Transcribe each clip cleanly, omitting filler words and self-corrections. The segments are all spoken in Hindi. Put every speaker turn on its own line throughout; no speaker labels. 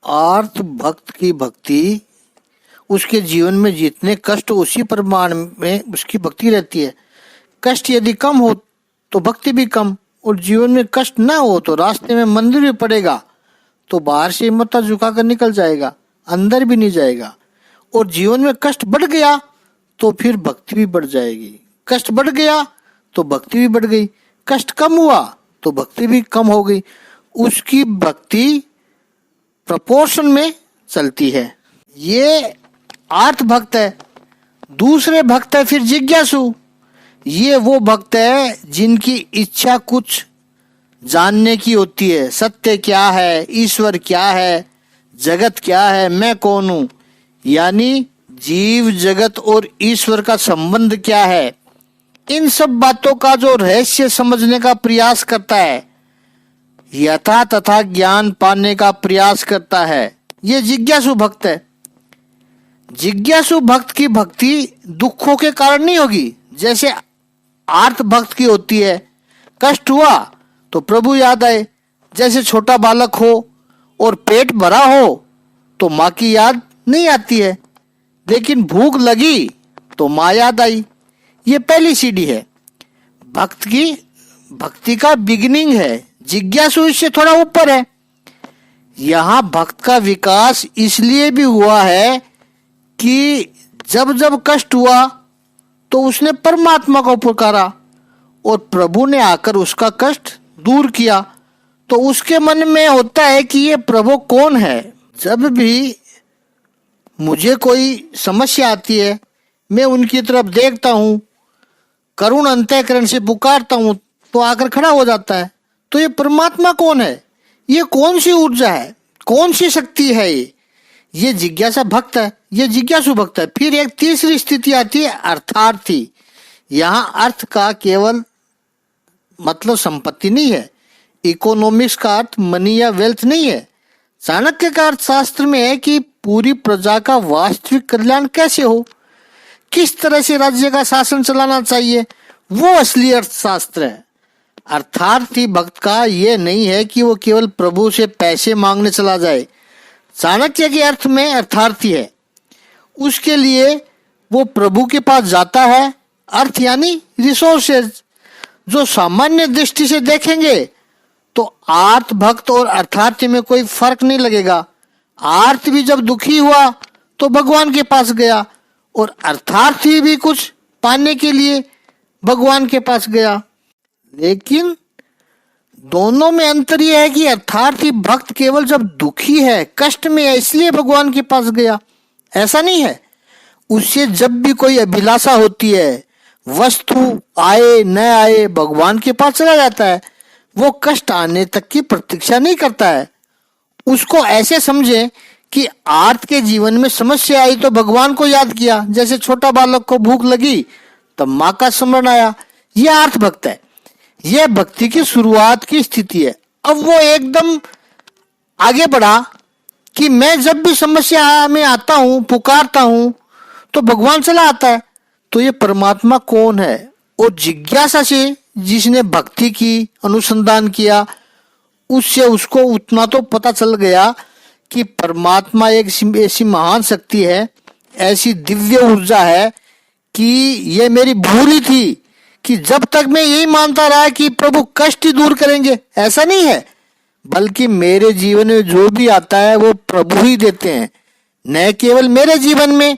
आर्त भक्त की भक्ति, उसके जीवन में जितने कष्ट उसी प्रमाण में उसकी भक्ति रहती है। कष्ट यदि कम हो तो भक्ति भी कम, और जीवन में कष्ट ना हो तो रास्ते में मंदिर भी पड़ेगा तो बाहर से हिम्मत झुका कर निकल जाएगा, अंदर भी नहीं जाएगा। और जीवन में कष्ट बढ़ गया तो फिर भक्ति भी बढ़ जाएगी, कष्ट बढ़ गया तो भक्ति भी बढ़ गई, कष्ट कम हुआ तो भक्ति भी कम हो गई। उसकी भक्ति प्रपोर्शन में चलती है। ये आर्त भक्त है। दूसरे भक्त है फिर जिज्ञासु। ये वो भक्त है जिनकी इच्छा कुछ जानने की होती है। सत्य क्या है, ईश्वर क्या है, जगत क्या है, मैं कौन हूं, यानी जीव जगत और ईश्वर का संबंध क्या है, इन सब बातों का जो रहस्य समझने का प्रयास करता है, यथा तथा ज्ञान पाने का प्रयास करता है, ये जिज्ञासु भक्त है। जिज्ञासु भक्त की भक्ति दुखों के कारण नहीं होगी, जैसे आर्त भक्त की होती है। कष्ट हुआ तो प्रभु याद आए, जैसे छोटा बालक हो और पेट भरा हो तो माँ की याद नहीं आती है, लेकिन भूख लगी तो माँ याद आई। ये पहली सीढ़ी है भक्त की, भक्ति का बिगिनिंग है। जिज्ञासु इससे थोड़ा ऊपर है। यहाँ भक्त का विकास इसलिए भी हुआ है कि जब जब कष्ट हुआ तो उसने परमात्मा को पुकारा और प्रभु ने आकर उसका कष्ट दूर किया, तो उसके मन में होता है कि ये प्रभु कौन है। जब भी मुझे कोई समस्या आती है, मैं उनकी तरफ देखता हूँ, करुण अंतःकरण से पुकारता हूँ तो आकर खड़ा हो जाता है। तो ये परमात्मा कौन है, ये कौन सी ऊर्जा है, कौन सी शक्ति है, ये जिज्ञासा भक्त है, ये जिज्ञासु भक्त है। फिर एक तीसरी स्थिति आती है अर्थार्थी। यहाँ अर्थ का केवल मतलब संपत्ति नहीं है, इकोनॉमिक्स का अर्थ मनी या वेल्थ नहीं है। चाणक्य का अर्थशास्त्र में है कि पूरी प्रजा का वास्तविक कल्याण कैसे हो, किस तरह से राज्य का शासन चलाना चाहिए, वो असली अर्थशास्त्र है। अर्थार्थी भक्त का ये नहीं है कि वो केवल प्रभु से पैसे मांगने चला जाए। चाणक्य के अर्थ में अर्थार्थी है, उसके लिए वो प्रभु के पास जाता है। अर्थ यानी रिसोर्सेज। जो सामान्य दृष्टि से देखेंगे तो आर्त भक्त और अर्थार्थी में कोई फर्क नहीं लगेगा। आर्त भी जब दुखी हुआ तो भगवान के पास गया और अर्थार्थी भी कुछ पाने के लिए भगवान के पास गया। लेकिन दोनों में अंतर यह है कि अर्थार्थी भक्त केवल जब दुखी है, कष्ट में है, इसलिए भगवान के पास गया, ऐसा नहीं है। उससे जब भी कोई अभिलाषा होती है, वस्तु आए न आए, भगवान के पास चला जाता है। वो कष्ट आने तक की प्रतीक्षा नहीं करता है। उसको ऐसे समझे कि आर्त के जीवन में समस्या आई तो भगवान को याद किया, जैसे छोटा बालक को भूख लगी तब माँ का स्मरण आया। यह आर्त भक्त है। यह भक्ति की शुरुआत की स्थिति है। अब वो एकदम आगे बढ़ा कि मैं जब भी समस्या में आता हूँ, पुकारता हूँ तो भगवान चला आता है। तो ये परमात्मा कौन है? और जिज्ञासा से जिसने भक्ति की, अनुसंधान किया, उससे उसको उतना तो पता चल गया कि परमात्मा एक ऐसी महान शक्ति है, ऐसी दिव्य ऊर्जा है कि ये मेरी भूल ही थी कि जब तक मैं यही मानता रहा कि प्रभु कष्ट ही दूर करेंगे, ऐसा नहीं है, बल्कि मेरे जीवन में जो भी आता है वो प्रभु ही देते हैं। न केवल मेरे जीवन में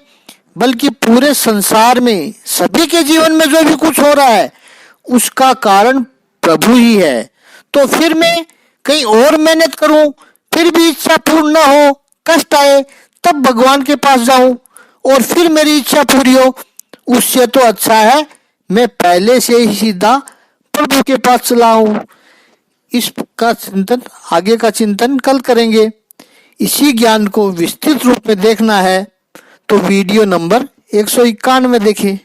बल्कि पूरे संसार में सभी के जीवन में जो भी कुछ हो रहा है उसका कारण प्रभु ही है। तो फिर मैं कहीं और मेहनत करूं, फिर भी इच्छा पूर्ण न हो, कष्ट आए, तब भगवान के पास जाऊं और फिर मेरी इच्छा पूरी हो, उससे तो अच्छा है मैं पहले से ही सीधा प्रभु के पास चला हूं। इसका चिंतन, आगे का चिंतन कल करेंगे। इसी ज्ञान को विस्तृत रूप में देखना है तो वीडियो नंबर 191 देखें।